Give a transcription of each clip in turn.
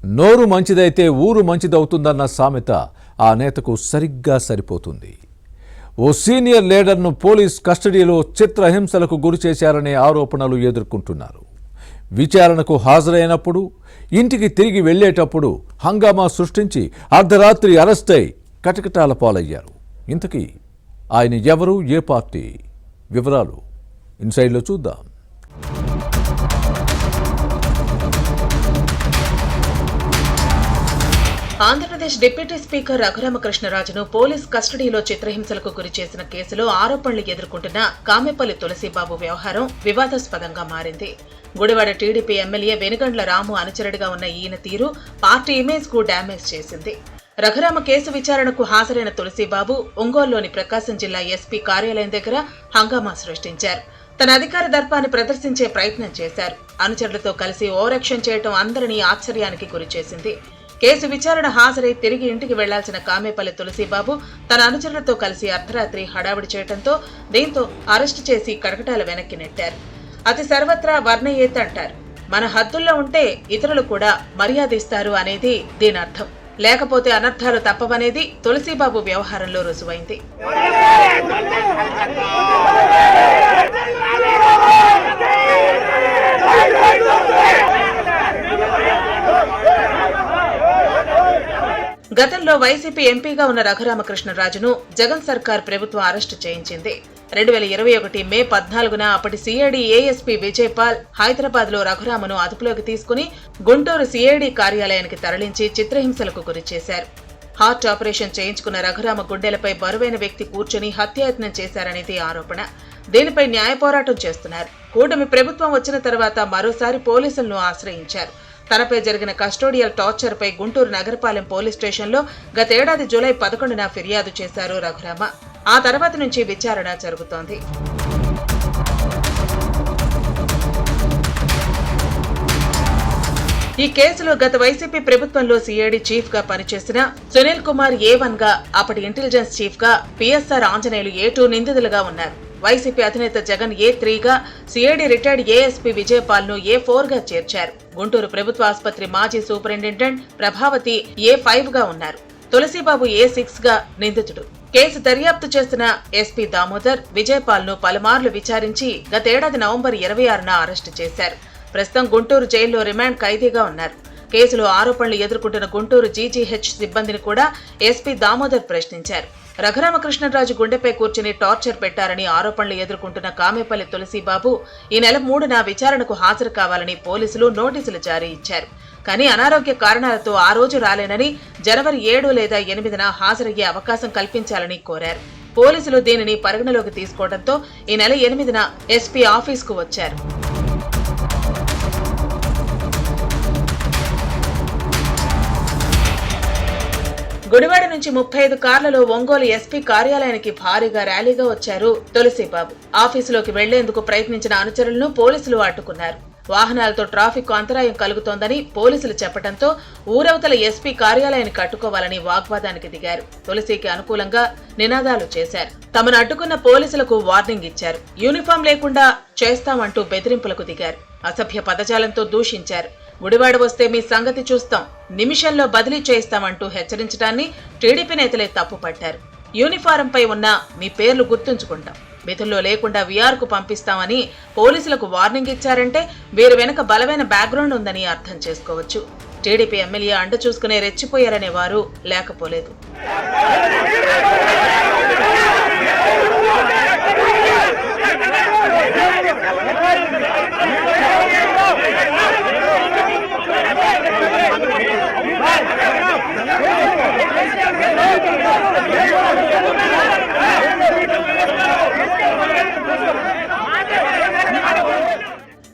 నోరు మంచిదైతే ఊరు మంచిదవుతుందన్న సామెత ఆ నేతకు సరిగ్గా సరిపోతుంది. ఓ సీనియర్ లీడర్ను పోలీస్ కస్టడీలో చిత్రహింసలకు గురి చేశారనే ఆరోపణలు ఎదుర్కొంటున్నారు. విచారణకు హాజరైనప్పుడు, ఇంటికి తిరిగి వెళ్లేటప్పుడు హంగామా సృష్టించి అర్ధరాత్రి అరెస్ట్ అయి కటకటాల పాలయ్యారు. ఇంతకీ ఆయన ఎవరు, ఏ పార్టీ? వివరాలు ఇన్సైడ్లో చూద్దాం. ఆంధ్రప్రదేశ్ డిప్యూటీ స్పీకర్ రఘురామకృష్ణరాజును పోలీస్ కస్టడీలో చిత్రహింసలకు గురి చేసిన కేసులో ఆరోపణలు ఎదుర్కొంటున్న కామెపల్లి తులసిబాబు వ్యవహారం వివాదాస్పదంగా మారింది. గుడివాడ టీడీపీ ఎమ్మెల్యే వెనుగండ్ల రాము అనుచరుడిగా ఉన్న ఈయన తీరు పార్టీ ఇమేజ్ కు డ్యామేజ్ చేసింది. రఘురామ కేసు విచారణకు హాజరైన తులసిబాబు ఒంగోలులోని ప్రకాశం జిల్లా ఎస్పీ కార్యాలయం దగ్గర హంగామా సృష్టించారు. తన అధికార దర్పాన్ని ప్రదర్శించే ప్రయత్నం చేశారు. అనుచరులతో కలిసి ఓవరాక్షన్ చేయడం అందరినీ ఆశ్చర్యానికి గురిచేసింది. కేసు విచారణ హాజరై తిరిగి ఇంటికి వెళ్లాల్సిన కామెపల్లి తులసిబాబు తన అనుచరులతో కలిసి అర్ధరాత్రి హడావిడి చేయడంతో దీంతో అరెస్టు చేసి కటకటాల వెనక్కి నెట్టారు. అతి సర్వత్రా వర్ణయేత్ అంటారు. మన హద్దుల్లో ఉంటే ఇతరులు కూడా మర్యాదిస్తారు అనేది దీని అర్థం. లేకపోతే అనర్థాలు తప్పవనేది తులసిబాబు వ్యవహారంలో రుజువైంది. గతంలో వైసీపీ ఎంపీగా ఉన్న రఘురామకృష్ణరాజును జగన్ సర్కార్ ప్రభుత్వం అరెస్టు చేయించింది. 2021 మే 14న అప్పటి సిఐడి ఏఎస్పీ విజయపాల్ హైదరాబాద్ లో రఘురామను అదుపులోకి తీసుకుని గుంటూరు సిఐడి కార్యాలయానికి తరలించి చిత్రహింసలకు గురిచేశారు. హార్ట్ ఆపరేషన్ చేయించుకున్న రఘురామ గుండెలపై బరువైన వ్యక్తి కూర్చుని హత్యాయత్నం చేశారనేది ఆరోపణ. దీనిపై న్యాయ పోరాటం చేస్తున్నారు. కూటమి ప్రభుత్వం వచ్చిన తర్వాత మరోసారి పోలీసులను ఆశ్రయించారు. తనపై జరిగిన కస్టోడియల్ టార్చర్ పై గుంటూరు నగరపాలెం పోలీస్ స్టేషన్లో గతేడాది జూలై 11న ఫిర్యాదు చేశారు రఘురామ. ఆ తర్వాత నుంచి విచారణ జరుగుతోంది. ఈ కేసులో గత వైసీపీ ప్రభుత్వంలో సిఐడి చీఫ్ గా పనిచేసిన సునీల్ కుమార్ A1 గా, అప్పటి ఇంటెలిజెన్స్ చీఫ్ గా పిఎస్ఆర్ ఆంజనేయులు A2 నిందితులుగా ఉన్నారు. వైసీపీ అధినేత జగన్ A3 గా, సిఐడి రిటైర్డ్ ఏఎస్పీ విజయపాల్ ను A4 గా చేర్చారు. గుంటూరు ప్రభుత్వ ఆసుపత్రి మాజీ సూపరింటెండెంట్ ప్రభావతి A5 గా ఉన్నారు. తులసిబాబు A6 గా నిందితుడు. కేసు దర్యాప్తు చేస్తున్న ఎస్పీ దామోదర్ విజయపాల్ ను పలుమార్లు విచారించి గతేడాది నవంబర్ 26న అరెస్టు చేశారు. ప్రస్తుతం గుంటూరు జైల్లో రిమాండ్ ఖైదీగా ఉన్నారు. కేసులో ఆరోపణలు ఎదుర్కొంటున్న గుంటూరు జీజీహెచ్ సిబ్బందిని కూడా ఎస్పీ దామోదర్ ప్రశ్నించారు. రఘురామకృష్ణరాజు గుండెపై కూర్చుని టార్చర్ పెట్టారని ఆరోపణలు ఎదుర్కొంటున్న కామెపల్లి తులసిబాబు ఈ నెల 3న విచారణకు హాజరు కావాలని పోలీసులు నోటీసులు జారీ ఇచ్చారు. కానీ అనారోగ్య కారణాలతో ఆ రోజు రాలేనని జనవరి 7 లేదా 8న హాజరయ్యే అవకాశం కల్పించాలని కోరారు. పోలీసులు దీనిని పరిగణలోకి తీసుకోవడంతో ఈ నెల 8న ఎస్పీ ఆఫీసుకు వచ్చారు. గుడివాడ నుంచి 35 కార్లలో ఒంగోలు ఎస్పీ కార్యాలయానికి భారీగా ర్యాలీగా వచ్చారు తులసిబాబు. ఆఫీసులోకి వెళ్లేందుకు ప్రయత్నించిన అనుచరులను పోలీసులు అడ్డుకున్నారు. వాహనాలతో ట్రాఫిక్ అంతరాయం కలుగుతోందని పోలీసులు చెప్పడంతో ఊరవతల ఎస్పీ కార్యాలయాన్ని కట్టుకోవాలని వాగ్వాదానికి దిగారు. తులసికి అనుకూలంగా నినాదాలు చేశారు. తమను అడ్డుకున్న పోలీసులకు వార్నింగ్ ఇచ్చారు. యూనిఫామ్ లేకుండా చేస్తామంటూ బెదిరింపులకు దిగారు. అసభ్య పదజాలంతో దూషించారు. గుడివాడ వస్తే మీ సంగతి చూస్తాం, నిమిషంలో బదిలీ చేయిస్తామంటూ హెచ్చరించడాన్ని టీడీపీ నేతలే తప్పుపట్టారు. యూనిఫారంపై ఉన్న మీ పేర్లు గుర్తుంచుకుంటాం, విధుల్లో లేకుండా వీఆర్కు పంపిస్తామని పోలీసులకు వార్నింగ్ ఇచ్చారంటే వీరి వెనుక బలమైన బ్యాక్గ్రౌండ్ ఉందని అర్థం చేసుకోవచ్చు. టీడీపీ ఎమ్మెల్యే అండ చూసుకునే రెచ్చిపోయారనే వారు లేకపోలేదు.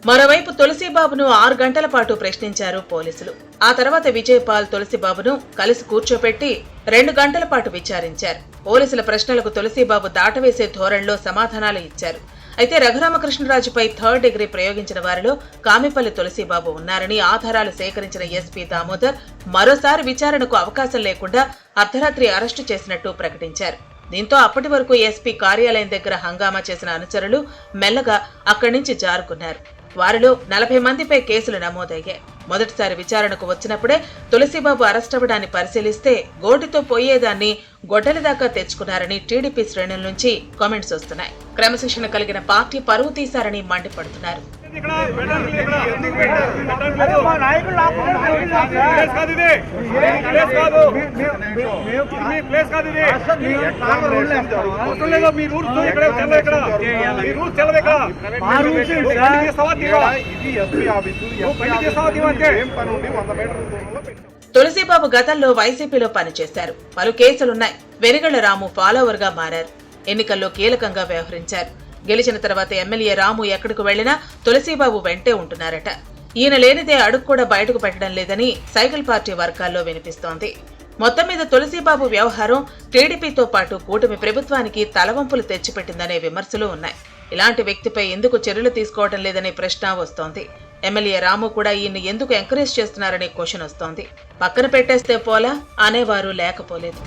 మరోవైపు తులసిబాబును 6 గంటల పాటు ప్రశ్నించారు పోలీసులు. ఆ తర్వాత విజయపాల్ తులసిబాబును కలిసి కూర్చోపెట్టి 2 గంటల పాటు విచారించారు. పోలీసుల ప్రశ్నలకు తులసిబాబు దాటవేసే ధోరణిలో సమాధానాలు ఇచ్చారు. అయితే రఘురామకృష్ణరాజుపై 3rd డిగ్రీ ప్రయోగించిన వారిలో కామెపల్లి తులసిబాబు ఉన్నారని ఆధారాలు సేకరించిన ఎస్పీ దామోదర్ మరోసారి విచారణకు అవకాశం లేకుండా అర్ధరాత్రి అరెస్టు చేసినట్టు ప్రకటించారు. దీంతో అప్పటి వరకు ఎస్పీ కార్యాలయం దగ్గర హంగామా చేసిన అనుచరులు మెల్లగా అక్కడి నుంచి జారుకున్నారు. వారిలో 40 మందిపై కేసులు నమోదయ్యాయి. మొదటిసారి విచారణకు వచ్చినప్పుడే తులసిబాబు అరెస్ట్ అవ్వడాన్ని పరిశీలిస్తే గోటితో పోయేదాన్ని గొడ్డలి దాకా తెచ్చుకున్నారని టీడీపీ శ్రేణుల నుంచి కామెంట్స్ వస్తున్నాయి. క్రమశిక్షణ కలిగిన పార్టీ పరువు తీశారని మండిపడుతున్నారు. తులసిబాబు గతంలో వైసీపీలో పనిచేశారు. పలు కేసులున్నాయి. వెనిగళ్ల రాము ఫాలోవర్ గా మారారు. ఎన్నికల్లో కీలకంగా వ్యవహరించారు. గెలిచిన తర్వాత ఎమ్మెల్యే రాము ఎక్కడికి వెళ్లినా తులసిబాబు వెంటే ఉంటున్నారట. ఈయన లేనిదే అడుగు కూడా బయటకు పెట్టడం లేదని సైకిల్ పార్టీ వర్గాల్లో వినిపిస్తోంది. మొత్తం మీద తులసిబాబు వ్యవహారం టీడీపీతో పాటు కూటమి ప్రభుత్వానికి తలవంపులు తెచ్చిపెట్టిందనే విమర్శలు ఉన్నాయి. ఇలాంటి వ్యక్తిపై ఎందుకు చర్యలు తీసుకోవడం లేదనే ప్రశ్న వస్తోంది. ఎమ్మెల్యే రాము కూడా ఈయన్ని ఎందుకు ఎంకరేజ్ చేస్తున్నారనే క్వశ్చన్ వస్తోంది. పక్కన పెట్టేస్తే పోలా అనేవారు లేకపోలేదు.